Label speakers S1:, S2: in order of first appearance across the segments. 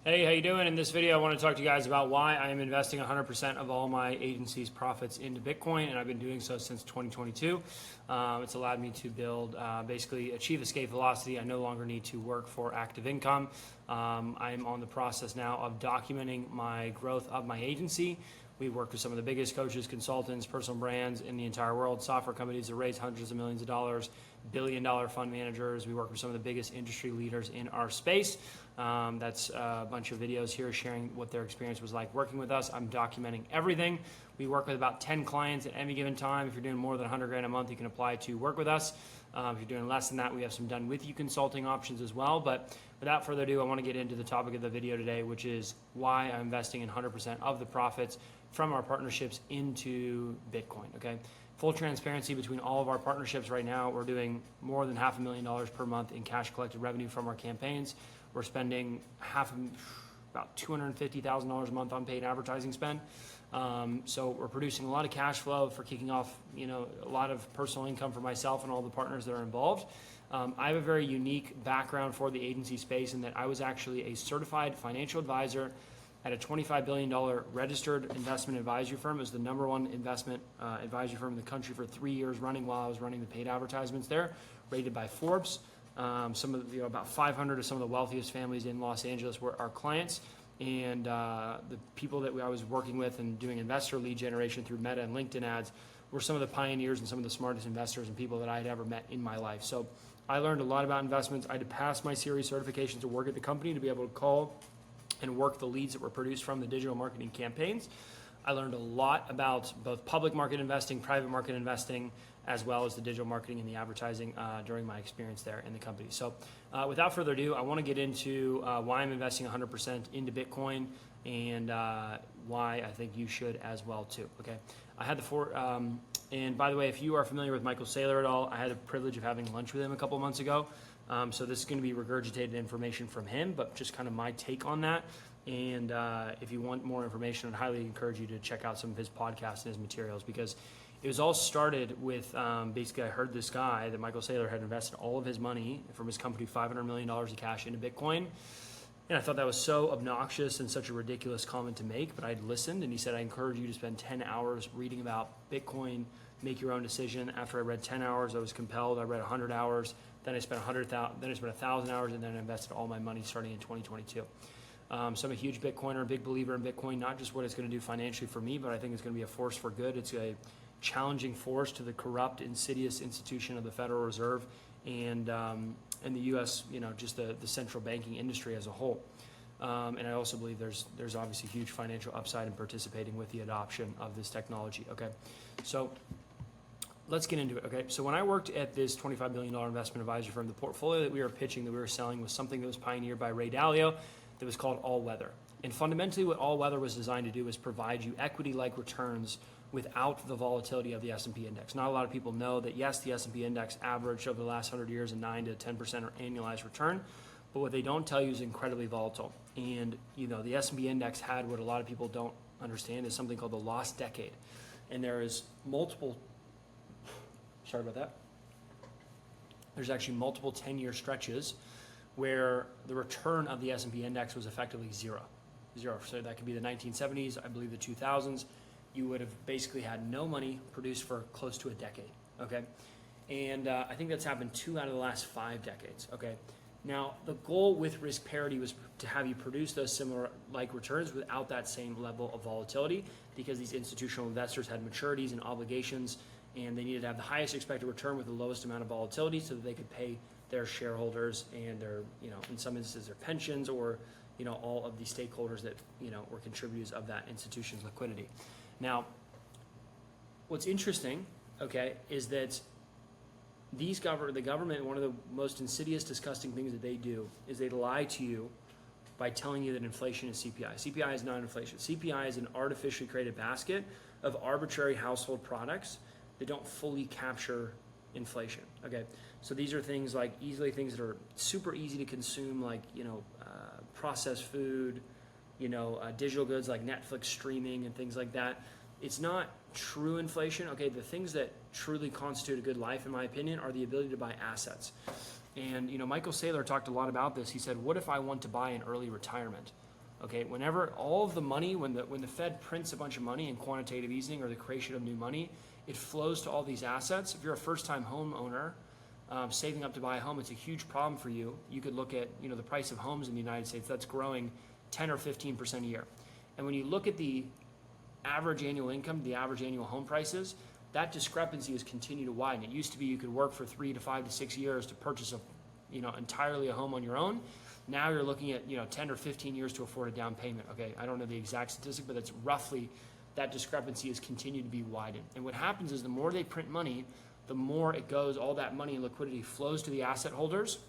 S1: Hey, how you doing? In this video, I want to talk to you guys about why I am investing 100% of all my agency's profits into Bitcoin, and I've been doing so since 2022. It's allowed me to build, basically achieve escape velocity. I no longer need to work for active income. I'm on the process now of documenting my growth of my agency. We work with some of the biggest coaches, consultants, personal brands in the entire world, software companies that raise hundreds of millions of dollars, billion-dollar fund managers. We work with some of the biggest industry leaders in our space. That's a bunch of videos here sharing what their experience was like working with us. I'm documenting everything. We work with about 10 clients at any given time. If you're doing more than 100 grand a month, you can apply to work with us. If you're doing less than that, we have some done with you consulting options as well. But without further ado, I want to get into the topic of the video today, which is why I'm investing in 100% of the profits from our partnerships into Bitcoin, okay? Full transparency between all of our partnerships right now, we're doing more than $500,000 per month in cash collected revenue from our campaigns. We're spending about $250,000 a month on paid advertising spend. So we're producing a lot of cash flow for kicking off, a lot of personal income for myself and all the partners that are involved. I have a very unique background for the agency space in that I was actually a certified financial advisor at a $25 billion registered investment advisory firm. It was the number one investment advisory firm in the country for 3 years running while I was running the paid advertisements there, rated by Forbes. About 500 of some of the wealthiest families in Los Angeles were our clients. And the people that I was working with and doing investor lead generation through Meta and LinkedIn ads were some of the pioneers and some of the smartest investors and people that I had ever met in my life. So I learned a lot about investments. I had to pass my series certification to work at the company to be able to call and work the leads that were produced from the digital marketing campaigns. I learned a lot about both public market investing, private market investing, as well as the digital marketing and the advertising during my experience there in the company. So without further ado, I want to get into why I'm investing 100% into Bitcoin and why I think you should as well too, okay? I had and by the way, if you are familiar with Michael Saylor at all, I had the privilege of having lunch with him a couple months ago. So this is going to be regurgitated information from him, but just kind of my take on that. And if you want more information, I'd highly encourage you to check out some of his podcasts and his materials, because it was all started with basically I heard this guy that Michael Saylor had invested all of his money from his company, $500 million of cash into Bitcoin. And I thought that was so obnoxious and such a ridiculous comment to make, but I'd listened, and he said, I encourage you to spend 10 hours reading about Bitcoin, make your own decision. After I read 10 hours, I was compelled. I read 100 hours. Then I spent 1,000 hours, and then I invested all my money starting in 2022. So I'm a huge Bitcoiner, a big believer in Bitcoin, not just what it's going to do financially for me, but I think it's going to be a force for good. It's a challenging force to the corrupt, insidious institution of the Federal Reserve and the U.S., just the central banking industry as a whole. And I also believe there's obviously huge financial upside in participating with the adoption of this technology. Okay, so let's get into it, okay? So when I worked at this $25 billion investment advisory firm, the portfolio that we were pitching, that we were selling, was something that was pioneered by Ray Dalio that was called All Weather. And fundamentally what All Weather was designed to do is provide you equity-like returns without the volatility of the S&P index. Not a lot of people know that, yes, the S&P index averaged over the last 100 years a 9 to 10% annualized return, but what they don't tell you is incredibly volatile. And, the S&P index had what a lot of people don't understand is something called the lost decade. And there is there's actually multiple 10-year stretches where the return of the S&P index was effectively zero. So that could be the 1970s, I believe the 2000s. You would have basically had no money produced for close to a decade, okay? And I think that's happened 2 out of the last 5 decades, okay? Now, the goal with risk parity was to have you produce those similar like returns without that same level of volatility, because these institutional investors had maturities and obligations, and they needed to have the highest expected return with the lowest amount of volatility so that they could pay their shareholders and their, in some instances, their pensions or, all of the stakeholders that, were contributors of that institution's liquidity. Now, what's interesting, okay, is that the government, one of the most insidious, disgusting things that they do is they lie to you by telling you that inflation is CPI. CPI is not inflation. CPI is an artificially created basket of arbitrary household products that don't fully capture inflation, okay? So these are things like things that are super easy to consume, like, processed food, digital goods like Netflix streaming and things like that. It's not true inflation, okay? The things that truly constitute a good life, in my opinion, are the ability to buy assets. And, Michael Saylor talked a lot about this. He said, what if I want to buy an early retirement? Okay, whenever all of the money, when the Fed prints a bunch of money in quantitative easing or the creation of new money, it flows to all these assets. If you're a first-time homeowner saving up to buy a home, it's a huge problem for you. You could look at the price of homes in the United States that's growing 10 or 15% a year. And when you look at the average annual income, the average annual home prices, that discrepancy has continued to widen. It used to be you could work for 3 to 5 to 6 years to purchase entirely a home on your own. Now you're looking at 10 or 15 years to afford a down payment. Okay, I don't know the exact statistic, but it's roughly that discrepancy has continued to be widened. And what happens is the more they print money, the more it goes, all that money and liquidity flows to the asset holders,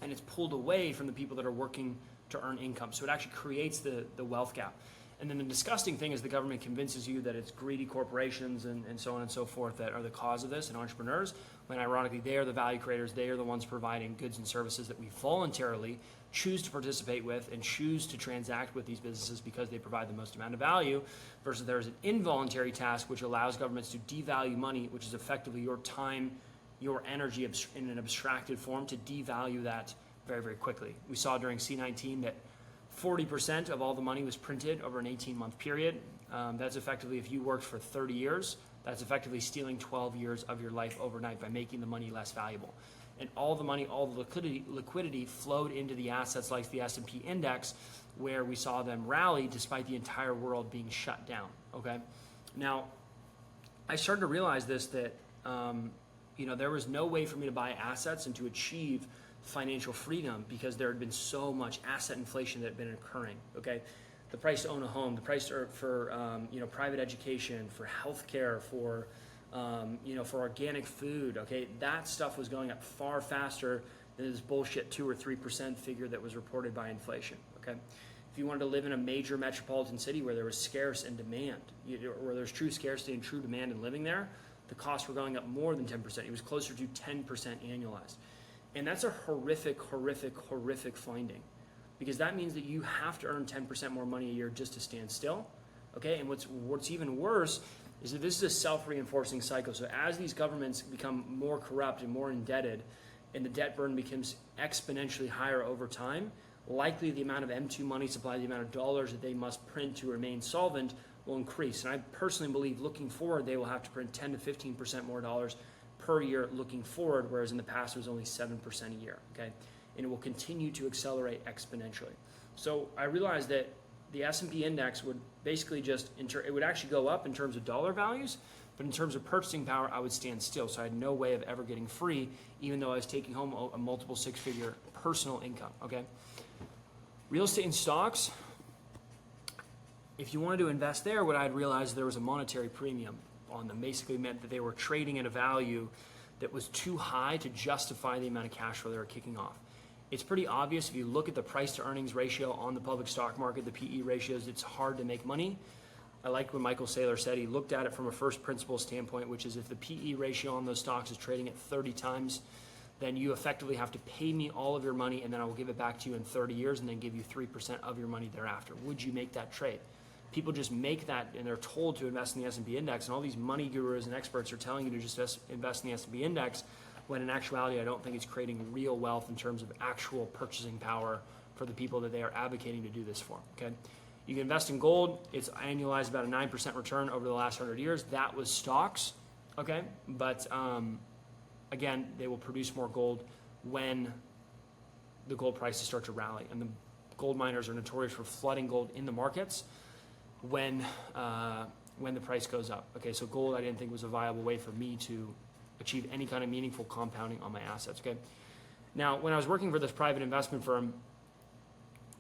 S1: and it's pulled away from the people that are working to earn income. So it actually creates the wealth gap. And then the disgusting thing is the government convinces you that it's greedy corporations and so on and so forth that are the cause of this, and entrepreneurs, when ironically they are the value creators, they are the ones providing goods and services that we voluntarily choose to participate with and choose to transact with these businesses because they provide the most amount of value, versus there's an involuntary task which allows governments to devalue money, which is effectively your time, your energy in an abstracted form, to devalue that very, very quickly. We saw during C-19 that 40% of all the money was printed over an 18-month period. That's effectively, if you worked for 30 years, that's effectively stealing 12 years of your life overnight by making the money less valuable. And all the money, all the liquidity flowed into the assets like the S&P index, where we saw them rally despite the entire world being shut down, okay? Now, I started to realize this, that there was no way for me to buy assets and to achieve financial freedom because there had been so much asset inflation that had been occurring, okay? The price to own a home, the price for private education, for healthcare, for organic food, okay? That stuff was going up far faster than this bullshit 2 or 3% figure that was reported by inflation, okay? If you wanted to live in a major metropolitan city where there was scarce and demand, where there's true scarcity and true demand in living there, the costs were going up more than 10%. It was closer to 10% annualized. And that's a horrific, horrific, horrific finding, because that means that you have to earn 10% more money a year just to stand still, okay? And what's even worse is that this is a self-reinforcing cycle. So as these governments become more corrupt and more indebted, and the debt burden becomes exponentially higher over time, likely the amount of M2 money supply, the amount of dollars that they must print to remain solvent, will increase. And I personally believe looking forward, they will have to print 10 to 15% more dollars per year looking forward, whereas in the past it was only 7% a year, okay? And it will continue to accelerate exponentially. So I realized that the S&P index would basically it would actually go up in terms of dollar values, but in terms of purchasing power, I would stand still. So I had no way of ever getting free, even though I was taking home a multiple six-figure personal income, okay? Real estate and stocks, if you wanted to invest there, what I'd realized there was a monetary premium on them. Basically meant that they were trading at a value that was too high to justify the amount of cash flow they were kicking off. It's pretty obvious if you look at the price to earnings ratio on the public stock market, the PE ratios, it's hard to make money. I like what Michael Saylor said. He looked at it from a first principles standpoint, which is if the PE ratio on those stocks is trading at 30 times, then you effectively have to pay me all of your money and then I will give it back to you in 30 years and then give you 3% of your money thereafter. Would you make that trade? People just make that, and they're told to invest in the S&P index, and all these money gurus and experts are telling you to just invest in the S&P index, when in actuality I don't think it's creating real wealth in terms of actual purchasing power for the people that they are advocating to do this for, okay? You can invest in gold. It's annualized about a 9% return over the last 100 years. That was stocks, okay? But again, they will produce more gold when the gold prices start to rally, and the gold miners are notorious for flooding gold in the markets when the price goes up. Okay, so gold I didn't think was a viable way for me to achieve any kind of meaningful compounding on my assets, okay? Now, when I was working for this private investment firm,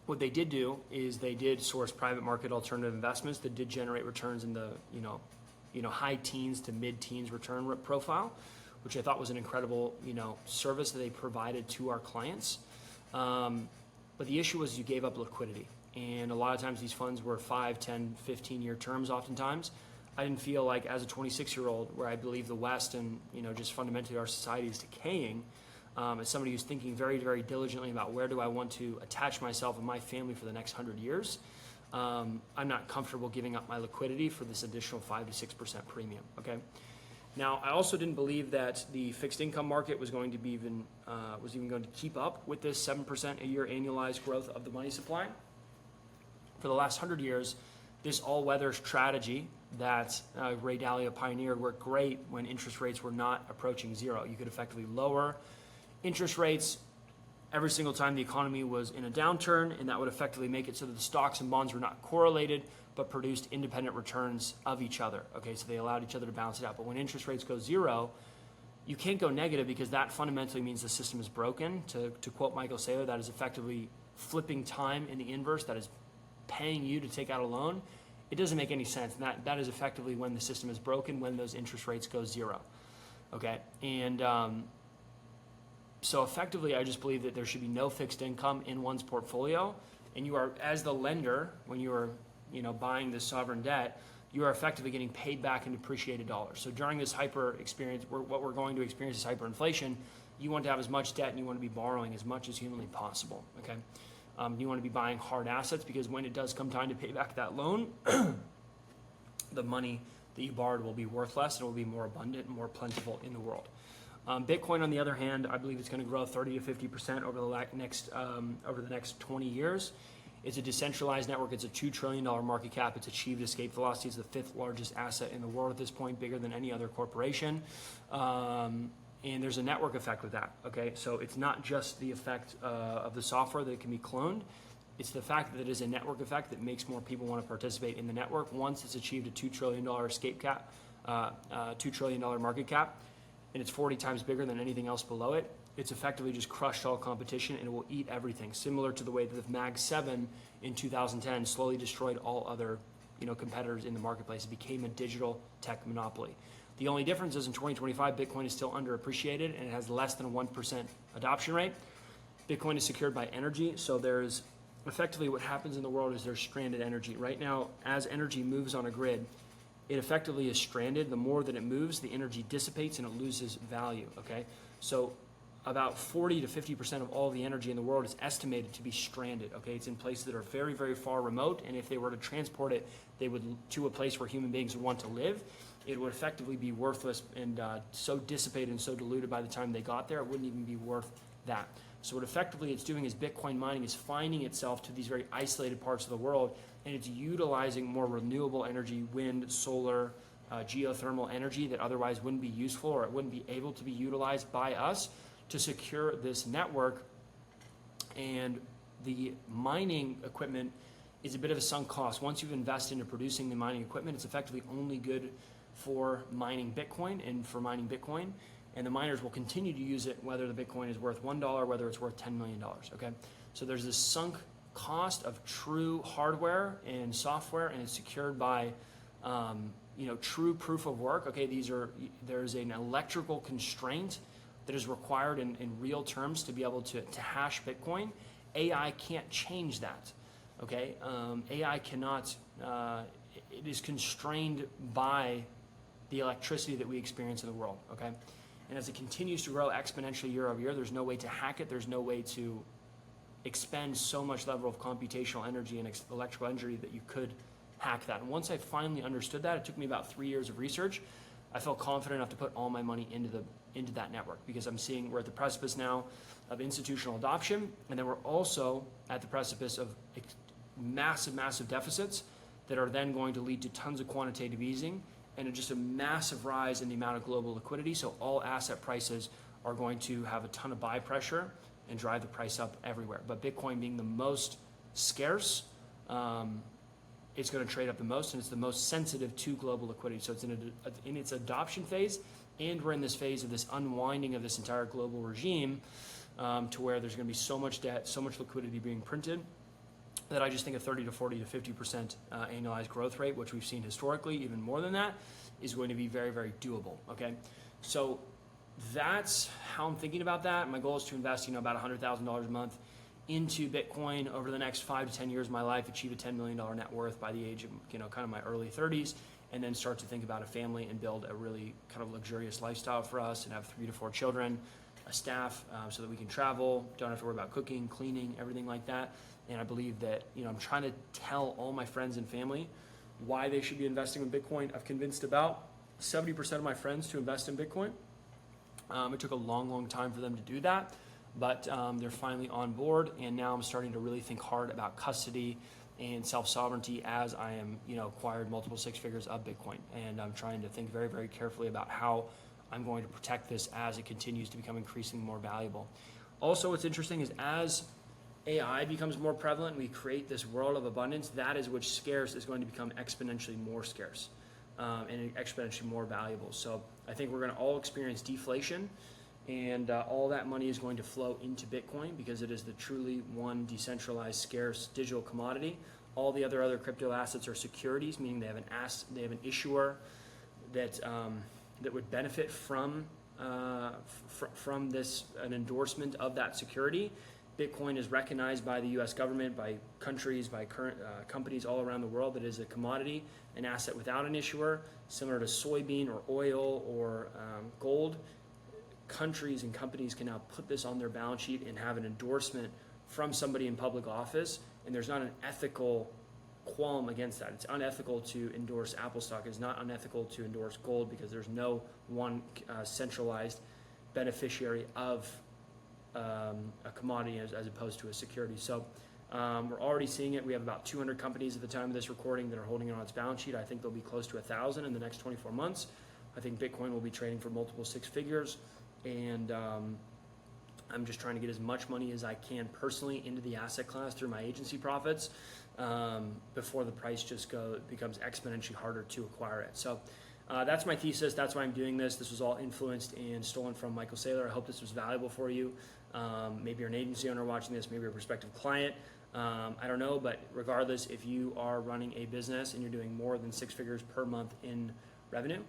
S1: what they did do is they did source private market alternative investments that did generate returns in the high teens to mid-teens return profile, which I thought was an incredible service that they provided to our clients. But the issue was you gave up liquidity. And a lot of times these funds were 5, 10, 15-year terms oftentimes. I didn't feel like, as a 26-year-old, where I believe the West and just fundamentally our society is decaying, as somebody who's thinking very, very diligently about where do I want to attach myself and my family for the next 100 years, I'm not comfortable giving up my liquidity for this additional 5 to 6% premium, okay? Now, I also didn't believe that the fixed income market was going to be even going to keep up with this 7% a year annualized growth of the money supply. for the last 100 years, this all-weather strategy that Ray Dalio pioneered worked great when interest rates were not approaching zero. You could effectively lower interest rates every single time the economy was in a downturn, and that would effectively make it so that the stocks and bonds were not correlated, but produced independent returns of each other. Okay, so they allowed each other to balance it out. But when interest rates go zero, you can't go negative because that fundamentally means the system is broken. To quote Michael Saylor, that is effectively flipping time in the inverse, that is paying you to take out a loan. It doesn't make any sense. And that is effectively when the system is broken, when those interest rates go zero. Okay, and so effectively, I just believe that there should be no fixed income in one's portfolio. And you are, as the lender, when you are, buying this sovereign debt, you are effectively getting paid back in depreciated dollars. So during this hyper experience, what we're going to experience is hyperinflation. You want to have as much debt and you want to be borrowing as much as humanly possible. Okay, you want to be buying hard assets because when it does come time to pay back that loan, the money that you borrowed will be worth less and it will be more abundant and more plentiful in the world. Bitcoin, on the other hand, I believe it's going to grow 30 to 50% over the next 20 years. It's a decentralized network. It's a $2 trillion market cap. It's achieved escape velocity. It's the 5th largest asset in the world at this point, bigger than any other corporation. And there's a network effect with that. Okay, so it's not just the effect of the software that it can be cloned. It's the fact that it is a network effect that makes more people want to participate in the network. Once it's achieved a $2 trillion escape cap, $2 trillion market cap, and it's 40 times bigger than anything else below it, it's effectively just crushed all competition and it will eat everything, similar to the way that the Mag 7 in 2010 slowly destroyed all other competitors in the marketplace. It became a digital tech monopoly. The only difference is in 2025, Bitcoin is still underappreciated and it has less than a 1% adoption rate. Bitcoin is secured by energy, so there's effectively what happens in the world is there's stranded energy. Right now, as energy moves on a grid, it effectively is stranded. The more that it moves, the energy dissipates and it loses value, okay? So about 40 to 50% of all the energy in the world is estimated to be stranded, okay? It's in places that are very, very far remote, and if they were to transport it, they would to a place where human beings would want to live, it would effectively be worthless and so dissipated and so diluted by the time they got there, it wouldn't even be worth that. So what effectively it's doing is Bitcoin mining is finding itself to these very isolated parts of the world, and it's utilizing more renewable energy, wind, solar, geothermal energy that otherwise wouldn't be useful or it wouldn't be able to be utilized by us to secure this network. And the mining equipment is a bit of a sunk cost. Once you've invested into producing the mining equipment, it's effectively only good for mining Bitcoin and for mining Bitcoin. And the miners will continue to use it whether the Bitcoin is worth $1, whether it's worth $10 million, okay? So there's this sunk cost of true hardware and software, and it's secured by true proof of work. Okay, there's an electrical constraint that is required in real terms to be able to hash Bitcoin. AI can't change that. Okay, AI cannot. It is constrained by the electricity that we experience in the world. Okay, and as it continues to grow exponentially year over year, there's no way to hack it. There's no way to expend so much level of computational energy and electrical energy that you could hack that. And once I finally understood that, it took me about 3 years of research. I felt confident enough to put all my money into that network because I'm seeing we're at the precipice now of institutional adoption, and then we're also at the precipice of massive deficits that are then going to lead to tons of quantitative easing and just a massive rise in the amount of global liquidity. So all asset prices are going to have a ton of buy pressure and drive the price up everywhere. But Bitcoin being the most scarce, it's going to trade up the most, and it's the most sensitive to global liquidity. So it's in its adoption phase, and we're in this phase of this unwinding of this entire global regime to where there's going to be so much debt, so much liquidity being printed that I just think a 30 to 40 to 50% annualized growth rate, which we've seen historically, even more than that, is going to be very, very doable, okay? So that's how I'm thinking about that. My goal is to invest, about $100,000 a month into Bitcoin over the next 5 to 10 years of my life, achieve a $10 million net worth by the age of, kind of my early 30s, and then start to think about a family and build a really kind of luxurious lifestyle for us and have 3 to 4 children, a staff, so that we can travel, don't have to worry about cooking, cleaning, everything like that. And I believe that, I'm trying to tell all my friends and family why they should be investing in Bitcoin. I've convinced about 70% of my friends to invest in Bitcoin. It took a long time for them to do that, but they're finally on board, and now I'm starting to really think hard about custody and self-sovereignty as I am, acquired multiple six figures of Bitcoin. And I'm trying to think very, very carefully about how I'm going to protect this as it continues to become increasingly more valuable. Also, what's interesting is as AI becomes more prevalent, we create this world of abundance, that is which scarce is going to become exponentially more scarce and exponentially more valuable. So I think we're going to all experience deflation, and all that money is going to flow into Bitcoin because it is the truly one decentralized, scarce digital commodity. All the other crypto assets are securities, meaning they have an issuer that that would benefit from this, an endorsement of that security. Bitcoin is recognized by the U.S. government, by countries, by current companies all around the world that is a commodity, an asset without an issuer, similar to soybean or oil or gold. Countries and companies can now put this on their balance sheet and have an endorsement from somebody in public office, and there's not an ethical qualm against that. It's unethical to endorse Apple stock. It's not unethical to endorse gold because there's no one centralized beneficiary of a commodity as opposed to a security. So we're already seeing it. We have about 200 companies at the time of this recording that are holding it on its balance sheet. I think there'll be close to 1,000 in the next 24 months. I think Bitcoin will be trading for multiple six figures, and I'm just trying to get as much money as I can personally into the asset class through my agency profits before the price just becomes exponentially harder to acquire it. So that's my thesis. That's why I'm doing this. This was all influenced and stolen from Michael Saylor. I hope this was valuable for you. Maybe you're an agency owner watching this, maybe you're a prospective client. I don't know, but regardless, if you are running a business and you're doing more than six figures per month in revenue,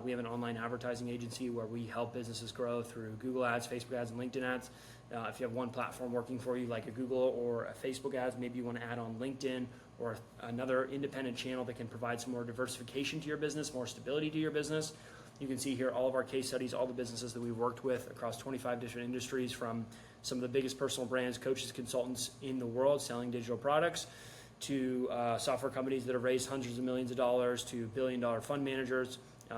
S1: we have an online advertising agency where we help businesses grow through Google ads, Facebook ads, and LinkedIn ads. If you have one platform working for you, like a Google or a Facebook ads, maybe you want to add on LinkedIn or another independent channel that can provide some more diversification to your business, more stability to your business. You can see here all of our case studies, all the businesses that we've worked with across 25 different industries, from some of the biggest personal brands, coaches, consultants in the world selling digital products, to software companies that have raised hundreds of millions of dollars, to billion-dollar fund managers.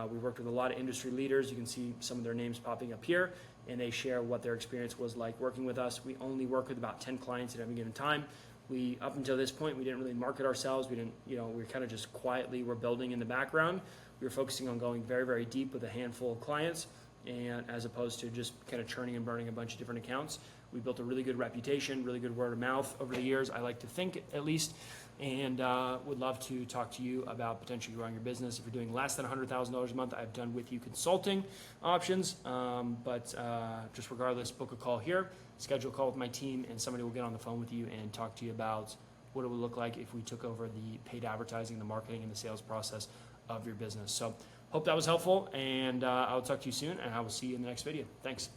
S1: We worked with a lot of industry leaders. You can see some of their names popping up here, and they share what their experience was like working with us. We only work with about 10 clients at any given time. Up until this point, we didn't really market ourselves. We were kind of just quietly were building in the background. We were focusing on going very, very deep with a handful of clients, and as opposed to just kind of churning and burning a bunch of different accounts. We built a really good reputation, really good word of mouth over the years, I like to think at least, and would love to talk to you about potentially growing your business. If you're doing less than $100,000 a month, I've done with you consulting options, but just regardless, book a call here, schedule a call with my team, and somebody will get on the phone with you and talk to you about what it would look like if we took over the paid advertising, the marketing, and the sales process of your business. So hope that was helpful, and I'll talk to you soon, and I will see you in the next video. Thanks.